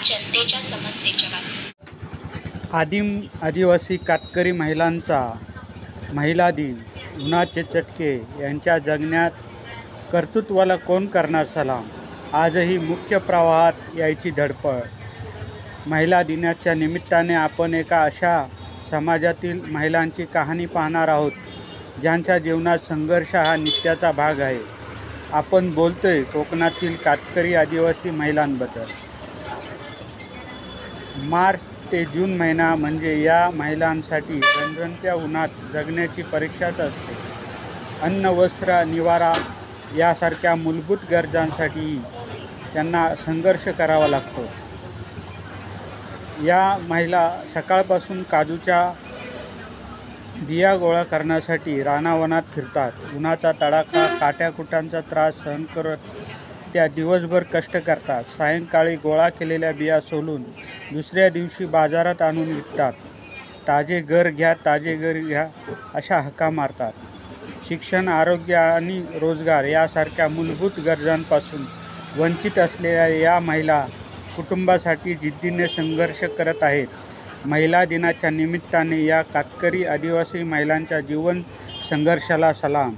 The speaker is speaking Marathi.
जनतेच्या समस्येच्या बातम्या। आदिवासी कातकरी महिलांचा महिला दिन, उन्हाचे चटके यांच्या जगण्यात कर्तृत्वाला कोण करणार सलाम। आजही मुख्य प्रवाहात यायची धडपड। महिला दिनाच्या निमित्ताने आपण एका अशा समाजातील महिलांची कहाणी पाहणार आहोत ज्यांच्या जीवनात संघर्ष हा नित्याचा भाग आहे। आपण बोलतोय कोकणातील कातकरी आदिवासी महिलांबद्दल। मार्च ते जून महिना म्हणजे या महिलांसाठी रणरणत्या उन्हात जगण्याची परीक्षाच असते। अन्न, वस्त्र, निवारा यासारख्या मूलभूत गरजांसाठी त्यांना संघर्ष करावा लागतो। या महिला सकाळपासून काजूच्या बिया गोळा करण्यासाठी रानावनात फिरतात। उन्हाचा तडाखा, काट्याकुटांचा त्रास सहन करत त्या दिवसभर कष्ट करतात। सायंकाळी गोळा केलेल्या बिया सोलून दुसऱ्या दिवशी बाजारात आणून विकतात। ताजे घर घ्या, ताजे घर घ्या अशा हाका मारतात। शिक्षण, आरोग्य आणि रोजगार यासारख्या मूलभूत गरजांपासून वंचित असलेल्या या महिला कुटुंबासाठी जिद्दीने संघर्ष करत आहेत। महिला दिनाच्या निमित्ताने या कातकरी आदिवासी महिलांच्या जीवन संघर्षाला सलाम।